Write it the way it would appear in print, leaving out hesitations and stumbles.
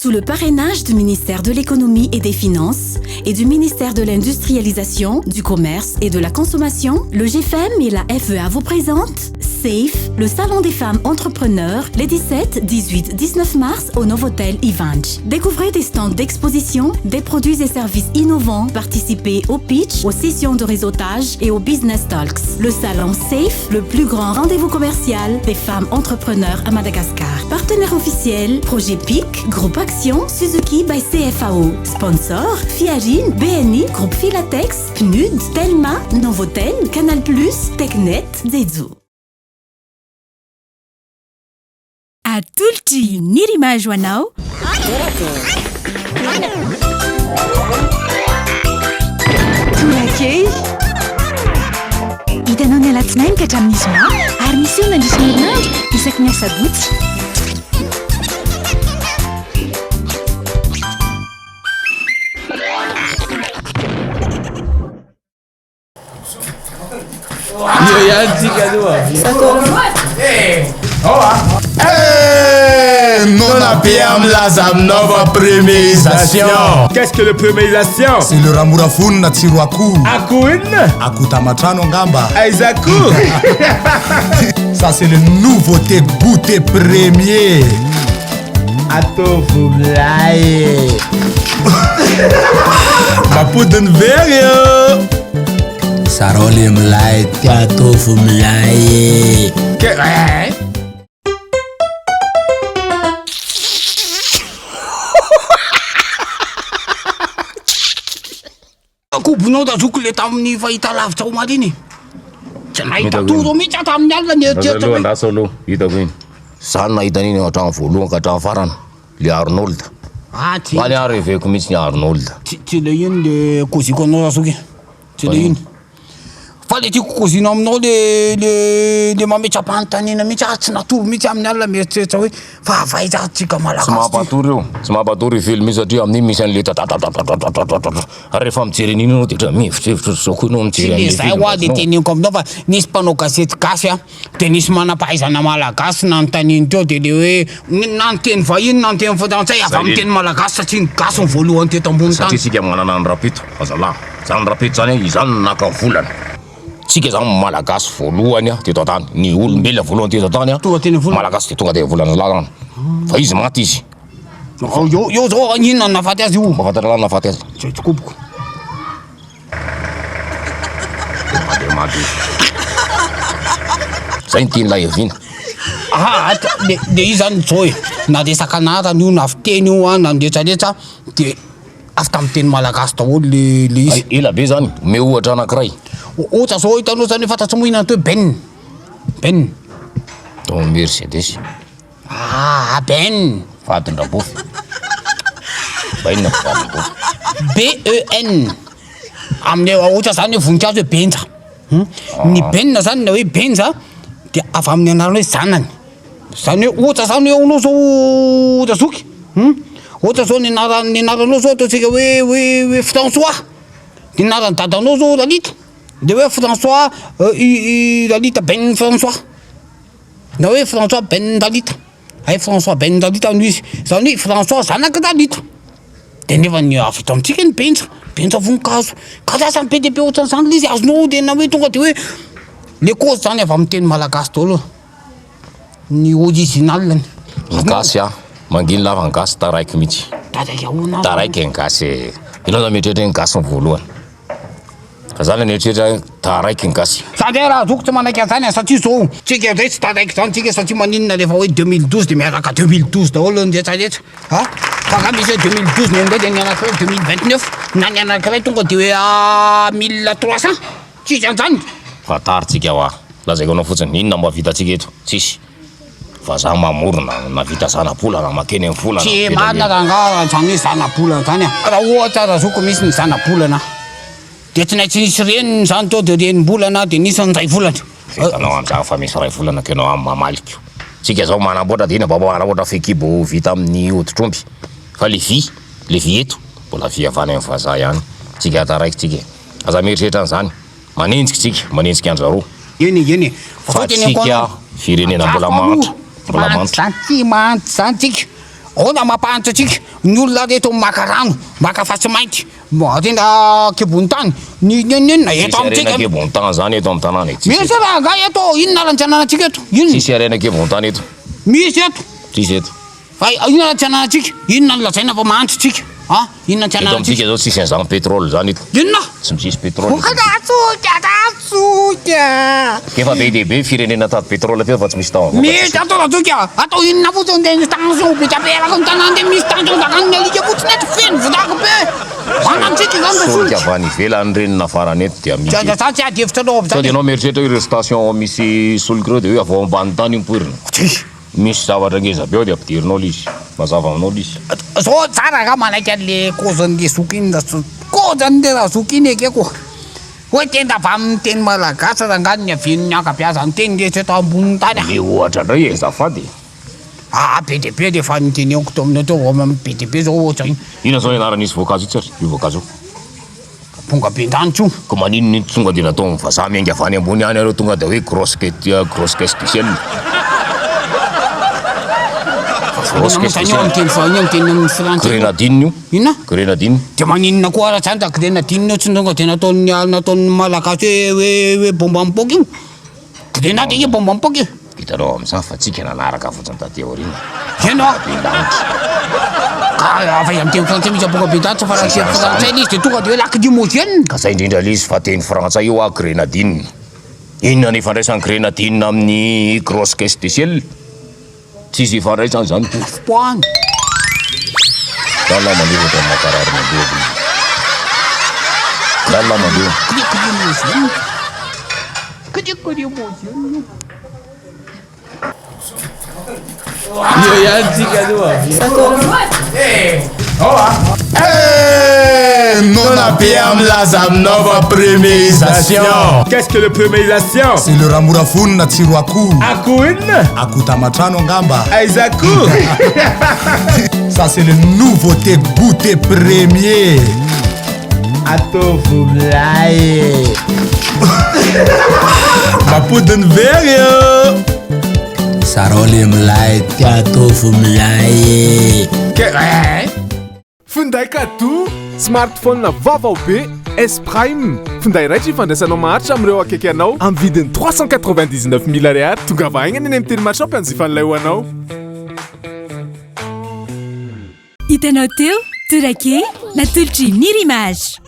Sous le parrainage du ministère de l'Économie et des Finances et du ministère de l'Industrialisation, du Commerce et de la Consommation, le GFM et la FEA vous présentent SAFE, le salon des femmes entrepreneurs, les 17, 18, 19 mars au Novotel Ivanch. Découvrez des stands d'exposition, des produits et services innovants, participez au pitch, aux sessions de réseautage et aux business talks. Le salon SAFE, le plus grand rendez-vous commercial des femmes entrepreneurs à Madagascar. Partenaire officiel, Projet PIC, Groupe Action, Suzuki by CFAO. Sponsor, Fiagine, BNI, Groupe Filatex, PNUD, Telma, Novotel, Canal+, Technet, Zezu. Atolotry nirimazo anao. Torakey hitanao ny alatsinainy ka hatramin'ny zoma ary misy eo nandrisy herinandro isaky ny asabotsy. Non abbiamo la nova premierisation. Qu'est-ce que le premierisation? C'est le ramurafun na tsiro akoho. Akoho inona? Akoho tamatrano angamba. Aiza akoho? Ça c'est le nouveauté goûter premier. Atovo milay. Mapodiny very yo. Sarole milay atovo milay. Akobonao tazoko le tamin'ny fahita lavitra omaly iny. Tsy nahita toro mihitsy ato amin'ny alina ny eritreritry hoe. Ndasa aloha hitako iny. Zany nahita an'iny hatrano voalohany ka hatrano farany. Le Arnold. Tsy Vany ary reveko mihitsy ny Arnold. tsy le iny le koziko anao rasoky. Tsy le iny. Fa le tiako kozino aminao le mametra-panontaniana mihitsy tsy natoro mihitsy amin'ny alina mieritreritra hoe fa avaizatsika Tsy malagasy. mampatory io. Tsy mampatory fely mihitsy satria amin'iny misy an'le rehefa mijery an'iny anao dia mihevitrevitra zao koa anao mijery Le zay hoa le teneniko aminao fa nisy mpanao gazety gasy a dia nisy manam-pahaizana malagasy nanontaniany teo dia le hoe na ny teny vahiny na ny teny frantsay avy amin'ny teny malagasy satria ny gasy ny voalohany teto ambony satria tany. tsika manana ny rapito azalahy. Zany rapito zany izany naka volana. Tsika zany malagasy voalohany a teto antany. Ny olombelona voalohany teto antany a Tonga teny volana. malagasy dia tonga dia volana zalahy zany. Fa izy maty izy. Eo zao inona ny nafaty azy io. Mafantatra zany nafaty azy. Tsy kopoko. Dia maty izy. Zay ny tian'ilay Evina. Le izy zany zao e na resaka anarany io na fiteny io a na miretraretra dia avy tamin'ny teny malagasy daholo le izy. Ela be zany. Me ohatra anankiray. Ohatra zao hitanao zany hoe fantatry moa inona to hoe Ben. Don Mercedes. Ben. Vadin-drabofy. Bainina vadin-drabofy. BEN. Amin'ny ohatra zany hoe voninkazo hoe benja. Ny benina zany na hoe benja dia avy amin'ny anarany hoe zanany. Zany hoe ohatra zany hoe anao zao Razoky. Ohatra zao ny anaranao zao ataontsika hoe François. Ny anaran'ny dadanao zao Lalita. Dia hoe François Lalita Ben François. Na hoe François Ben Lalita. François Ben Lalita no izy. Zany hoe François zanaka Lalita. Dia nefa ny avy eto amintsika ny benja voninkazo. Ka lasa be dia be ohatran'izany le izy azonao dia na hoe tonga dia hoe le cause zany avy amin'ny teny malagasy daholo. Ny originalany. Ny gasy a manginy lava ny gasy taraiky mihitsy. Taraiky ny gasy. Ianao zany mieritreritra ny gasy ny voalohany. Fa zany mieritreritra taraiky ny gasy. Sady raha zoko tsy manaiky an'izany satria zao tsika zay tsy taraiky zany tsika satria maninona rehefa hoe 2012 dia miaraka 2012 daholo ny rehetrarehetra. Fa ka misy hoe 2012 ny amin'izay dia ny anankiray 2029 na ny anankiray tonga dia hoe 1300 tsisy an'izany. Fa taritsika hoa. Lazaiko anao fotsiny inona mba vitantsika eto? Tsisy. Fa za mamorona navita zana-bolana makeny amin'ny volana. Tsy marina raha zany hoe zana-bolana zany a. Raha ohatra razoko misy ny zana-bolana dia tsy naitsy nisy reniny zany to dia renim-bolana dia nisy ny ray volana. Vitanao amin'izany fa misy ray volana ka ianao amin'ny mamaliko. Tsika zao manamboatra dia ina mba manamboatra fekibo vita amin'ny hoditr'omby. Fa le vy eto mbola vy avany amin'ny vazaha ihany. Tsika taraiky tsika. Aza mieritreritra an'izany. Manenjika andro zareo. Eny. Fa tsika firenena mbola mantry. Tsy mahanty zany tsika. ona mampahantra atsika ny olona reto maka rano maka fasimainty tena kibony tany ninona eto amitsika kibony tany zany eto amin'ny tanàna eto misy raha nga eto inona lantsananatsika eto sisy arena kibony tany eto misy eto sisy eto inona lantsananatsika inona ny lazaina fa mahantra tsika inona eto ntsananatsika amitsika zao tsisy an'izany pétrole zany eto inona tsy misisy pétrole ratsoka efa be dehibe firenena tady pétrole teo fa tsy misy tao misy atao ratsoka atao inona fotsiny de tension be taperaka ny tanàna de misy tanjondakany alika fotsiny eto feno vodako be manantsika zany solika avy any ivelany renina farany eto dia misy sa tsy adevitra anao sao de anao mieritreritra ireo station misy solika ireo de hoe avao ambany tany impoirina misy zavatra ngeza be ao de ampidirinao lizy mazava aminao lizy zao tsara raha manaiky an'le kozan'le zoky iny kozan'le raha zoky iny ekeko hoe tena avy amin'ny teny malagasy raha ngany ny avian'ny ankabiaza ny teny rehetra eto amboniny tany le ohatra indray azafady be de be de fa niteneko to aminao teo be de be zao ohatra iny ina zao anaran'izy voankazo itsy io voankazo tonga be ndanytso ko maninony tonga de natao mivazaha miainga avany ambony any areo tonga de hoe grosse caisse du ciel grenadine io ina grenadine de maninona koa raha zany da grenadine io tsy tonga de nataon'ny malagasy hoe bomba mipoky io grenade io bomba mipoky io hitanao am'izany fa tsika nanaraka fotsiny taty aorina eno afa am'teny frantsay misy aboka be danitra fa raha teny frantsay izy de tonga de hoe lac dimogène ka zay indrindra lizy fa teny frantsay io grenadine inona ny ifandraisan'ny grenadine amin'ny grosse caisse du ciel tsisy ifandraisany zany fipoahany dala mandeha ohatra makarary mandeha dala mandeha Io ihany tsika Non abbiamo la zamnova premierisation. Qu'est-ce que le premierisation? C'est le ramorafony tsiro akoho. Akoho inona? Akoho tamatrano angamba. Aiza akoho? Ça c'est le nouveauté goûter premier. Atovo milay. Mapodiny very io. Sarole milay atovo milay. Finday kado smartphone vaovao be S Prime. Finday raiky ifandraisanao maharitra amin'ireo akaiky anao amin'ny vidiny 399 000 ariary. Tonga vahaigna ny amin'ny teny mahatrao mpanjifan'ilay ho anao. Hitanao teo torakey natolotra Mirimage.